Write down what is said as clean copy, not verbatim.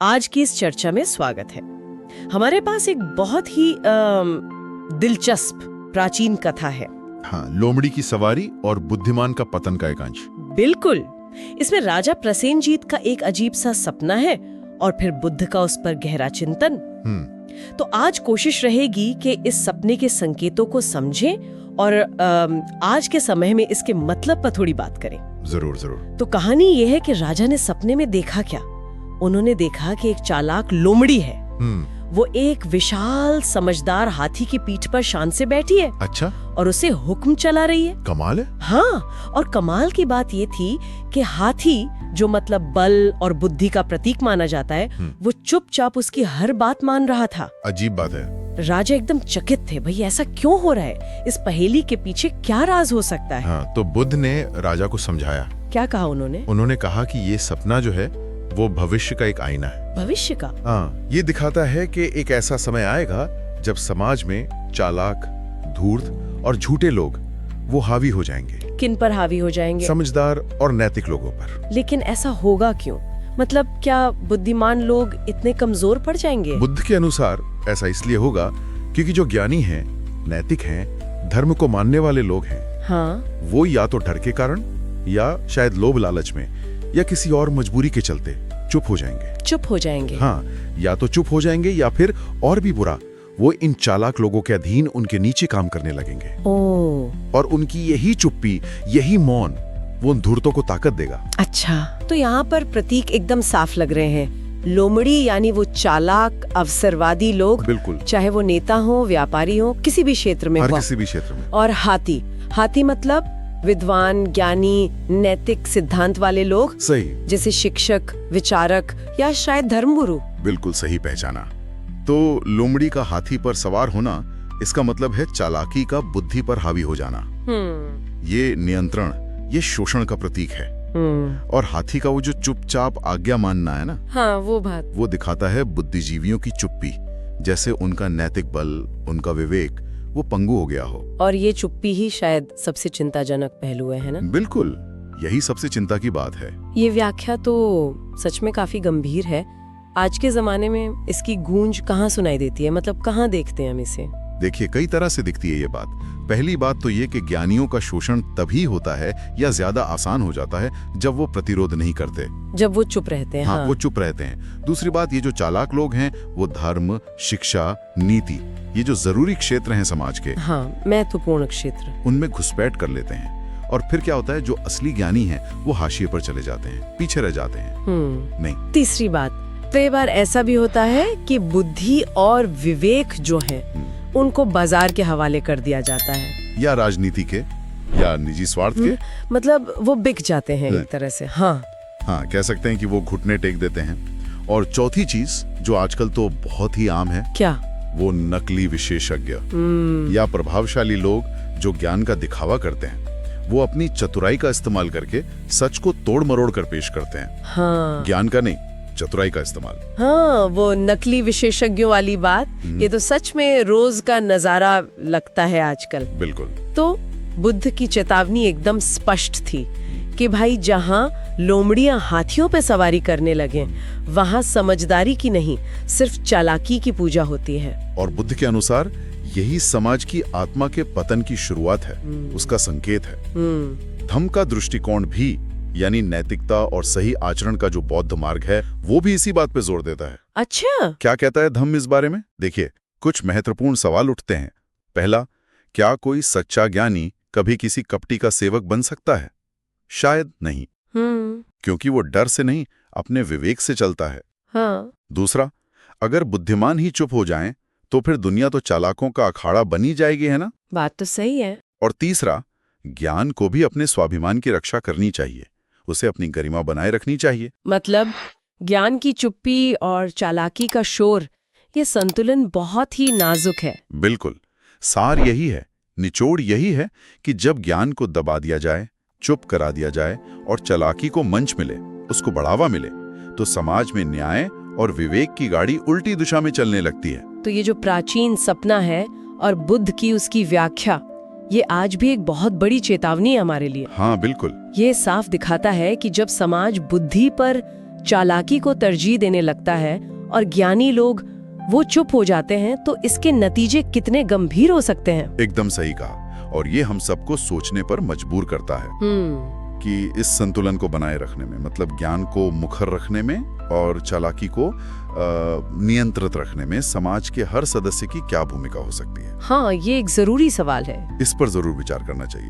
आज की इस चर्चा में स्वागत है। हमारे पास एक बहुत ही दिलचस्प प्राचीन कथा है। हाँ, लोमड़ी की सवारी और बुद्धिमान का पतन का एक अंश। बिल्कुल। इसमें राजा प्रसेनजीत का एक अजीब सा सपना है और फिर बुद्ध का उस पर गहरा चिंतन। तो आज कोशिश रहेगी कि इस सपने के संकेतों को समझें और आज के समय में इसके मतलब पर थोड़ी बात करें। जरूर जरूर। तो कहानी ये है कि राजा ने सपने में देखा क्या? उन्होंने देखा कि एक चालाक लोमड़ी है। वो एक विशाल समझदार हाथी की पीठ पर शान से बैठी है। अच्छा। और उसे हुक्म चला रही है। कमाल है। हाँ, और कमाल की बात ये थी कि हाथी, जो मतलब बल और बुद्धि का प्रतीक माना जाता है, वो चुपचाप उसकी हर बात मान रहा था। अजीब बात है। राजा एकदम चकित थे, भाई ऐसा क्यों हो रहा है? इस पहेली के पीछे क्या राज हो सकता है? हाँ, तो बुद्ध ने राजा को समझाया। क्या कहा उन्होंने? उन्होंने कहा कि ये सपना जो है वो भविष्य का एक आईना है। भविष्य का? हाँ, ये दिखाता है कि एक ऐसा समय आएगा जब समाज में चालाक, धूर्त और झूठे लोग वो हावी हो जाएंगे। किन पर हावी हो जाएंगे? समझदार और नैतिक लोगों पर। लेकिन ऐसा होगा क्यों? मतलब क्या बुद्धिमान लोग इतने कमजोर पड़ जाएंगे? बुद्ध के अनुसार ऐसा इसलिए होगा क्योंकि जो ज्ञानी हैं, नैतिक हैं, धर्म को मानने वाले लोग हैं, हाँ, वो या तो डर के कारण या शायद लोभ लालच में या किसी और मजबूरी के चलते चुप हो जाएंगे। चुप हो जाएंगे? हाँ, या तो चुप हो जाएंगे या फिर और भी बुरा, वो इन चालाक लोगों के अधीन उनके नीचे काम करने लगेंगे। और उनकी यही चुप्पी, यही मौन, वो उन धूर्तों को ताकत देगा। अच्छा, तो यहाँ पर प्रतीक एकदम साफ लग रहे हैं। लोमड़ी यानी वो चालाक अवसरवादी लोग। बिल्कुल। चाहे वो नेता हो, व्यापारी हो, किसी भी क्षेत्र में, किसी भी क्षेत्र में। और हाथी, हाथी मतलब विद्वान, ज्ञानी, नैतिक सिद्धांत वाले लोग। सही। जैसे शिक्षक, विचारक या शायद धर्मगुरु। बिल्कुल सही पहचाना। तो लोमड़ी का हाथी पर सवार होना, इसका मतलब है चालाकी का बुद्धि पर हावी हो जाना। ये नियंत्रण, ये शोषण का प्रतीक है। और हाथी का वो जो चुपचाप आज्ञा मानना है ना, हाँ, वो बात, वो दिखाता है बुद्धिजीवियों की चुप्पी। जैसे उनका नैतिक बल, उनका विवेक वो पंगु हो गया हो। और ये चुप्पी ही शायद सबसे चिंताजनक पहलू है ना? बिल्कुल, यही सबसे चिंता की बात है। ये व्याख्या तो सच में काफी गंभीर है। आज के जमाने में इसकी गूंज कहाँ सुनाई देती है? मतलब कहाँ देखते हैं हम इसे? देखिए, कई तरह से दिखती है ये बात। पहली बात तो ये कि ज्ञानियों का शोषण तभी होता है या ज्यादा आसान हो जाता है जब वो प्रतिरोध नहीं करते, जब वो चुप रहते हैं। हाँ, वो चुप रहते हैं। दूसरी बात, ये जो चालाक लोग हैं वो धर्म, शिक्षा, नीति, ये जो जरूरी क्षेत्र हैं समाज के, हाँ, महत्वपूर्ण क्षेत्र, उनमें घुसपैठ कर लेते हैं। और फिर क्या होता है, जो असली ज्ञानी हैं वो हाशिए पर चले जाते हैं, पीछे रह जाते हैं। नहीं। तीसरी बात, कई बार ऐसा भी होता है कि बुद्धि और विवेक जो है उनको बाजार के हवाले कर दिया जाता है, या राजनीति के या निजी स्वार्थ के। मतलब वो बिक जाते हैं एक तरह से। हाँ, कह सकते हैं कि वो घुटने टेक देते हैं। और चौथी चीज जो आजकल तो बहुत ही आम है, क्या? वो नकली विशेषज्ञ या प्रभावशाली लोग जो ज्ञान का दिखावा करते हैं, वो अपनी चतुराई का इस्तेमाल करके सच को तोड़ मरोड़ कर पेश करते हैं। हाँ, ज्ञान का नहीं, चतुराई का इस्तेमाल। हाँ, वो नकली विशेषज्ञों वाली बात, ये तो सच में रोज का नजारा लगता है आजकल। बिल्कुल। तो बुद्ध की चेतावनी एकदम स्पष्ट थी कि भाई जहाँ लोमड़ियां हाथियों पे सवारी करने लगे, वहाँ समझदारी की नहीं, सिर्फ चालाकी की पूजा होती है। और बुद्ध के अनुसार यही समाज की आत्मा के पतन की शुरुआत है, उसका संकेत है। धम्म का दृष्टिकोण भी, यानी नैतिकता और सही आचरण का जो बौद्ध मार्ग है, वो भी इसी बात पे जोर देता है। अच्छा, क्या कहता है धम्म इस बारे में? देखिए, कुछ महत्वपूर्ण सवाल उठते हैं। पहला, क्या कोई सच्चा ज्ञानी कभी किसी कपटी का सेवक बन सकता है? शायद नहीं, क्योंकि वो डर से नहीं, अपने विवेक से चलता है। हाँ। दूसरा, अगर बुद्धिमान ही चुप हो जाएं, तो फिर दुनिया तो चालाकों का अखाड़ा बनी जाएगी, है ना? बात तो सही है। और तीसरा, ज्ञान को भी अपने स्वाभिमान की रक्षा करनी चाहिए, उसे अपनी गरिमा बनाए रखनी चाहिए। मतलब ज्ञान की चुप्पी और चालाकी का शोर, ये संतुलन बहुत ही नाजुक है। बिल्कुल, सार यही है, निचोड़ यही है कि जब ज्ञान को दबा दिया जाए, चुप करा दिया जाए और चालाकी को मंच मिले, उसको बढ़ावा मिले, तो समाज में न्याय और विवेक की गाड़ी उल्टी दिशा में चलने लगती है। तो ये जो प्राचीन सपना है और बुद्ध की उसकी व्याख्या, ये आज भी एक बहुत बड़ी चेतावनी है हमारे लिए। हाँ, बिल्कुल। ये साफ दिखाता है कि जब समाज बुद्धि पर चालाकी को तरजीह देने लगता है और ज्ञानी लोग वो चुप हो जाते हैं, तो इसके नतीजे कितने गंभीर हो सकते हैं। एकदम सही कहा, और ये हम सबको सोचने पर मजबूर करता है कि इस संतुलन को बनाए रखने में, मतलब ज्ञान को मुखर रखने में और चालाकी को नियंत्रित रखने में समाज के हर सदस्य की क्या भूमिका हो सकती है। हाँ, ये एक जरूरी सवाल है। इस पर जरूर विचार करना चाहिए।